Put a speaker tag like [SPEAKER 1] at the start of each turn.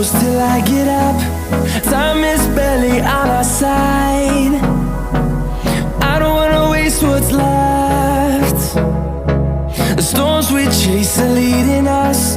[SPEAKER 1] close till I get up. Time is barely on our side. I don't wanna waste what's left. The storms we chase are leading us.